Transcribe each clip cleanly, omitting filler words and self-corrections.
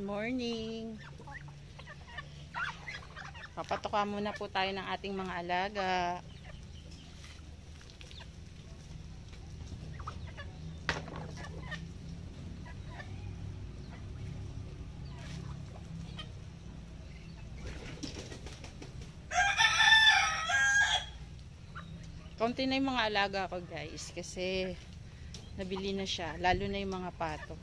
Morning. Papatoka muna po tayo ng ating mga alaga. Konti na yung mga alaga ko guys kasi nabili na siya, lalo na yung mga pato.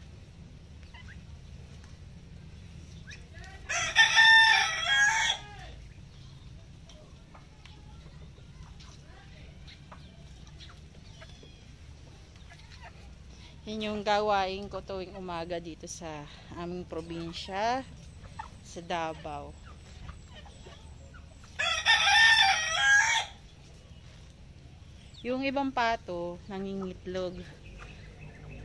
Yun yung gawain ko tuwing umaga dito sa aming probinsya, sa Davao. Yung ibang pato, nangingitlog.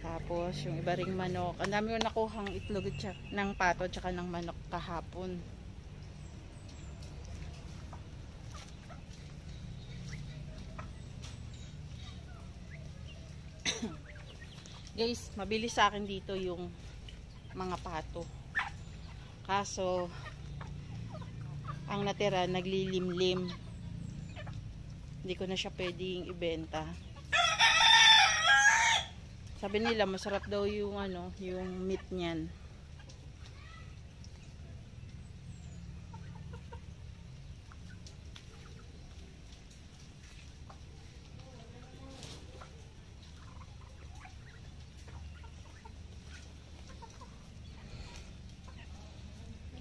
Tapos, yung iba ring manok. Ang dami ko nakuhang itlog ng pato tsaka ng manok kahapon. Guys, mabilis sa akin dito yung mga pato. Kaso, ang natira, naglilimlim. Hindi ko na siya pwedeng ibenta. Sabi nila, masarap daw yung yung meat niyan.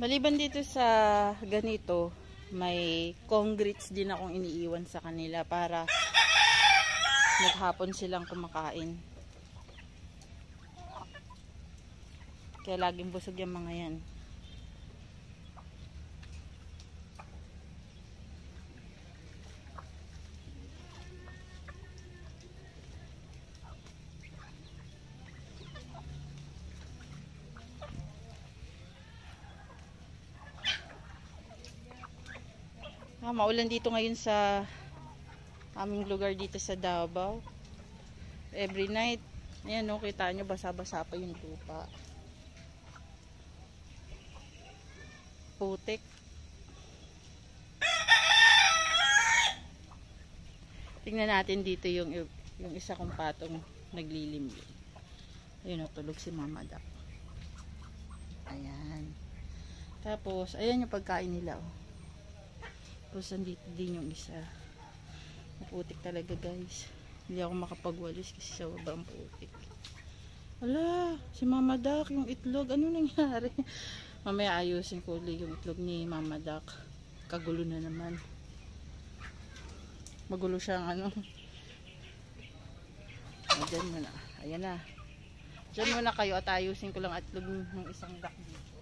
Maliban dito sa ganito, may congrats din akong iniiwan sa kanila para maghapon silang kumakain. Kaya laging busog yung mga yan. Maulan dito ngayon sa aming lugar dito sa Davao. Every night, ayan o, kita nyo basa-basa pa yung lupa. Putik. Tingnan natin dito yung isa kong patong naglilimlim. Ayun o, tulog si Mama Duck. Ayan. Tapos, ayan yung pagkain nila o. Tapos andito din yung isa. Putik talaga guys. Hindi ako makapagwalis kasi sa sobrang putik. Ala, si Mama Duck, yung itlog, ano nangyari? Mamaya ayusin ko ulit yung itlog ni Mama Duck. Kagulo na naman. Magulo siyang Diyan muna. Ayan na. Diyan muna kayo at ayusin ko lang itlog ng isang duck dito.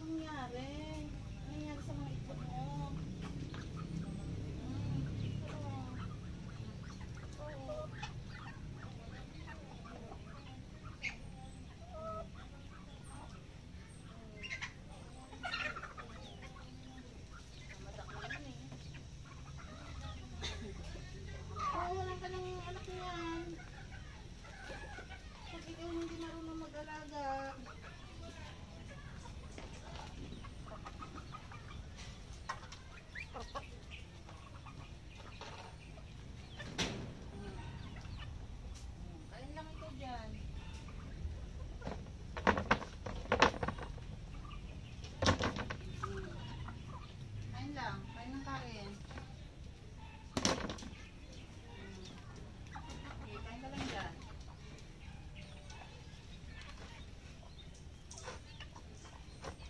Anong nangyari? Anong nangyari sa mga itlog mo? Walang ka ng anak niyan. Pag ikaw hindi marunong mag-alaga.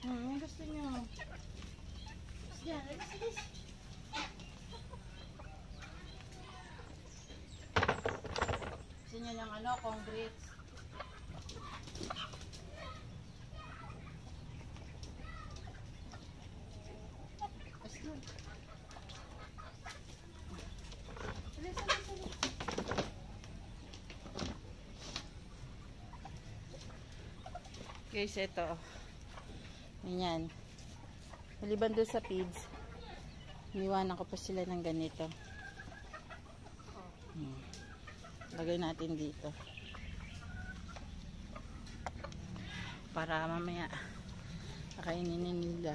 Ang gusto nyo. Yan, alis. Gusto nyo ng congrats. Alis. Guys, ito. Ayan. Maliban doon sa feeds, iniwanan ko pa sila ng ganito. Lagay natin dito. para mamaya kakainin nila.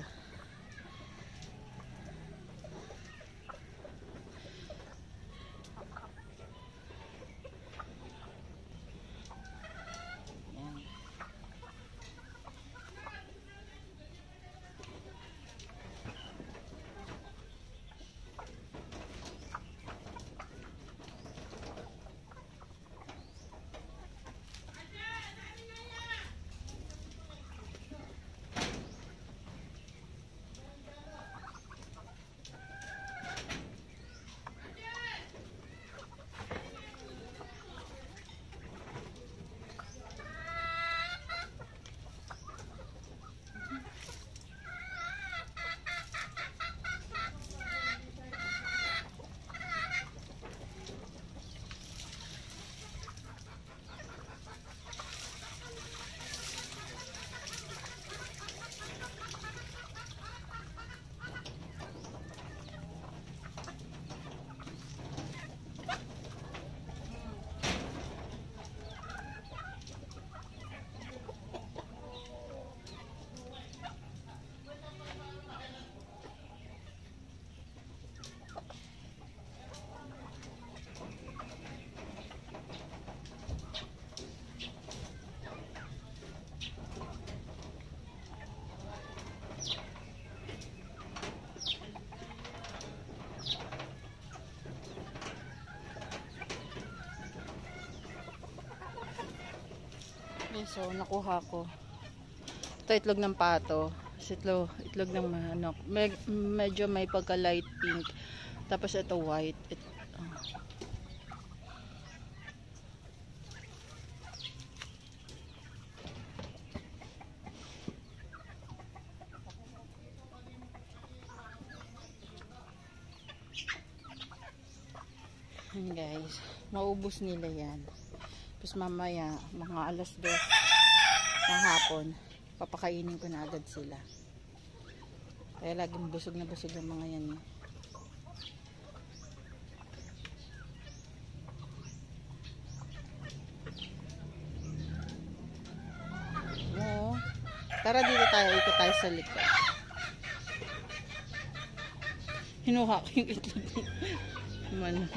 So, nakuha ko. Ito itlog ng pato. Itlog ng manok. Medyo may pagka light pink. Tapos ito white. Yan guys. Maubos nila yan. Tapos mamaya, mga alas 2 ng hapon, papakainin ko na agad sila. Kaya laging busog na busog ang mga yan. Oo. Tara dito tayo, ikot tayo sa likod. Hinuha ko yung itlog ng manok.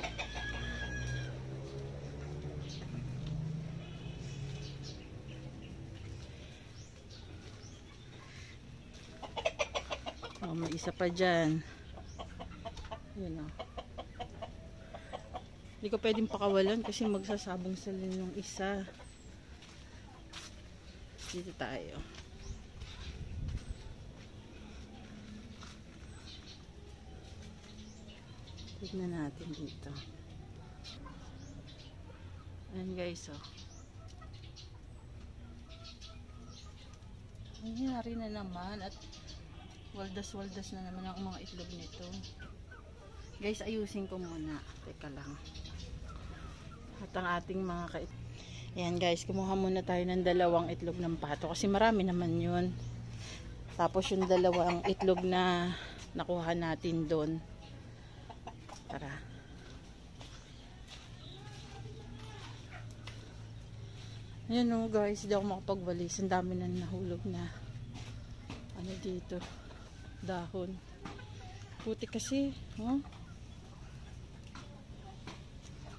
Oh, may isa pa dyan. Yun o. Hindi ko pwedeng pakawalan kasi magsasabong sila yung isa. Dito tayo. Tignan natin dito. Ayan guys o. Nangyari na naman at waldas-waldas na naman ang mga itlog nito. Guys, ayusin ko muna. Teka lang. At ang ating mga ayan guys, kumuha muna tayo ng 2 itlog ng pato. Kasi marami naman yun. Tapos yung 2 itlog na nakuha natin doon. Tara. Ayan o guys, hindi ako makapagwalis. Ang dami na nahulog na. Ano dito? Dahon. Puti kasi. Oh.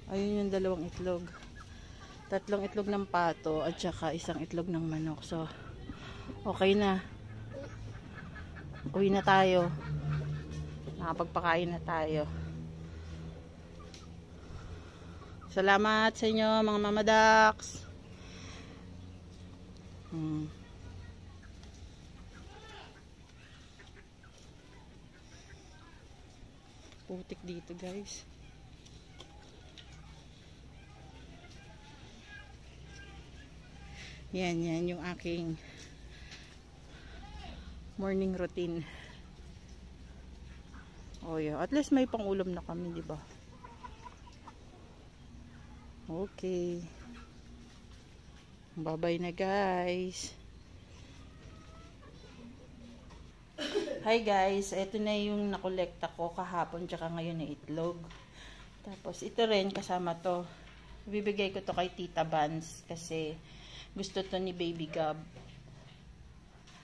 Ayun yung 2 itlog. 3 itlog ng pato at saka 1 itlog ng manok. So, okay na. Uwi na tayo. Nakapagpakain na tayo. Salamat sa inyo mga mamadaks. Putik dito guys. Yan yung aking morning routine. Oh yeah, at least may pangulam na kami, di ba? Okay. Bye-bye na guys. Hi guys, ito na yung nakolekta ko kahapon tsaka ngayon na itlog. Tapos ito rin kasama to. Bibigay ko to kay Tita Vance kasi gusto to ni Baby Gab.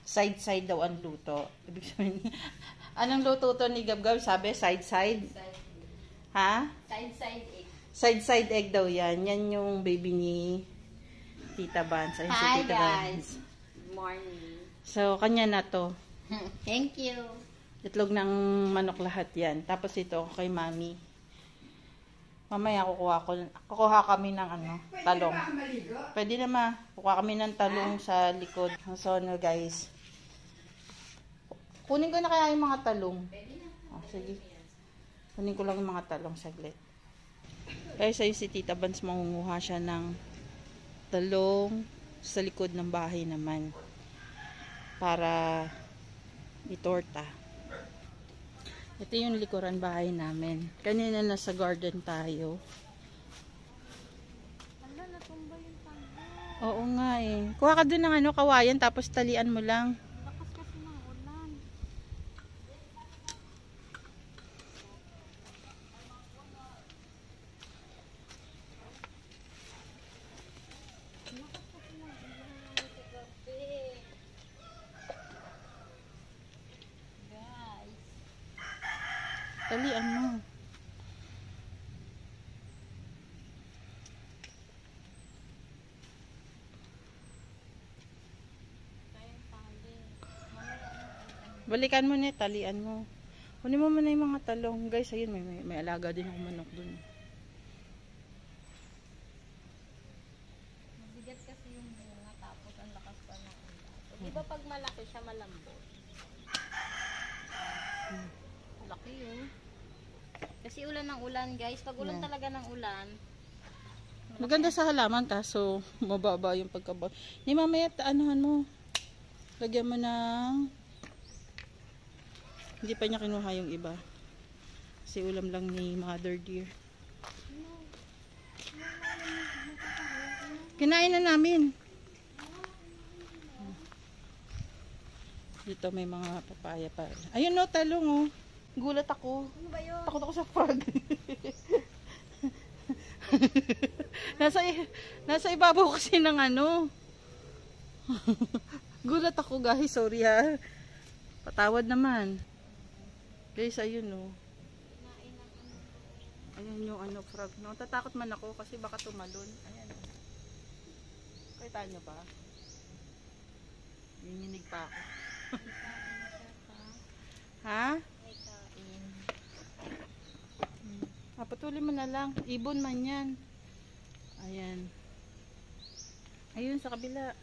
side-side daw ang luto. Ibig sabihin, anong luto to ni Gabgab? Sabi, side-side? Ha? Side-side egg. Side-side egg daw yan. Yan yung baby ni Tita Vance. Ayun si Hi Tita guys. Vance. Good morning. So, kanya na to. Thank you. Itlog ng manok lahat yan. Tapos ito, kay Mami. Mamaya kukuha kami ng talong. Pwede na ma. Kukuha kami ng talong sa likod. So, guys. Kunin ko na kaya yung mga talong. Oh, sige. Kunin ko lang yung mga talong saglit. Guys, ayun si Tita Vance, mangunguha siya ng talong sa likod ng bahay naman. Para itorta. Ito yung likuran bahay namin. Kanina nasa garden tayo. Wala, natumba yung tango. Oo nga eh. Kuha ka dun ng kawayan tapos talian mo lang. Lakas kasi ng ulan. Lakas kasi ng ulan sa gabi. Guys. Talian mo. Kayang tali. Balikan mo na, talian mo. Kunin mo muna yung mga talong. Guys, ayun, may alaga din ako manok dun. Mabigat kasi yung bunga tapos ang lakas pa ng ulan. So, di ba pag malaki siya malambot? Laki yun. Kasi ulan ng ulan guys. Pag ulan talaga ng ulan. Maganda sa halaman kaso mababa yung pagkabot. Ni mamaya anuhan mo. Lagyan mo ng hindi pa niya kinuha yung iba. Kasi ulam lang ni Mother Dear. Kinain na namin. Dito may mga papaya pa. Ayun no, talong oh. Gulat ako. Ano ba yun? Takot ako sa frog. nasa ibabaw kasi ng Gulat ako guys, sorry ha. Patawad naman. Guys, ayun oh. Ayun yung frog. No, tatakot man ako kasi baka tumalon. Ayan oh. Kita nyo ba? Nanginig pa ako. Ha? Patuloy mo na lang. Ibon man yan. Ayan. Ayun sa kabila.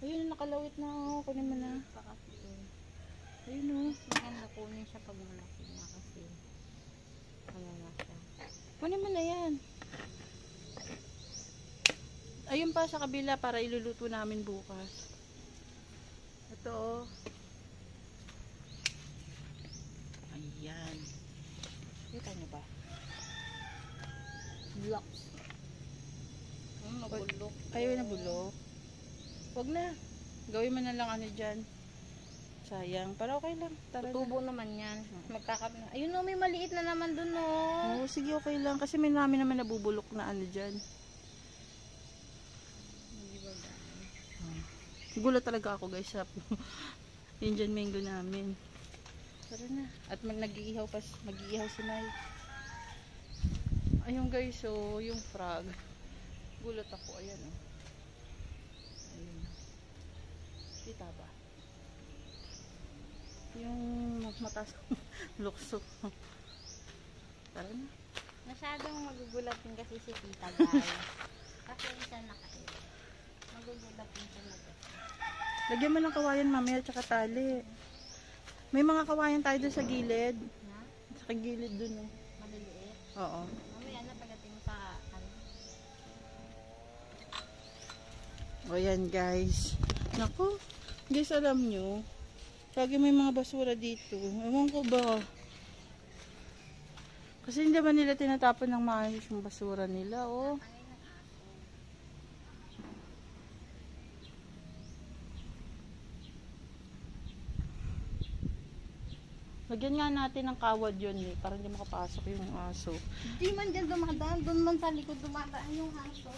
Ayun, nakalawit na ako. Kunin mo na. Ayun o. Maganda kunin siya pag malaki na kasi. Kalala siya. Kunin mo na yan. Ayun pa sa kabila para iluluto namin bukas. Ito o. Ayan. Kita nyo ba? Blocks. Nabulok. Ayaw na bulok. Huwag na. Gawin mo na lang dyan. Sayang. Pero okay lang. Tara na. Tubo naman yan. Magkakapit. Ayun o, may maliit na naman dun o. Oo, sige okay lang. Kasi may namin naman nabubulok na dyan. Gulat talaga ako guys sa Indian mango namin. Tara na. At nag-iihaw si Nay. Ayun guys, so yung frog. Gulat ako, ayan oh. Ayun. Kita ba? Yung mataas lukso. Tara na. Masyadong magugulat din kasi si Tita guys. Kasi isa na kasi. Magugulat din siya Lagyan mo ng kawayan mamaya tsaka tali. May mga kawayan tayo doon sa gilid. na. Sa gilid doon oh. Maliliit. Oo. Mamaya na pagdating sa O yan guys. Naku. Guys, alam nyo. Lagi may mga basura dito. Ewan ko ba. Kasi hindi ba nila tinatapon ng maayos yung basura nila oh. Lagyan nga natin ng kawad yun eh, para hindi makapasok yung aso. Di man dyan dumadaan, doon man sa likod dumadaan yung aso.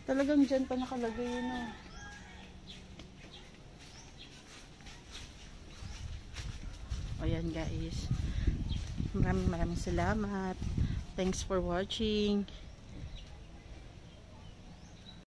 Talagang dyan pa nakalagay yun oh. O yan guys. Maraming salamat. Thanks for watching.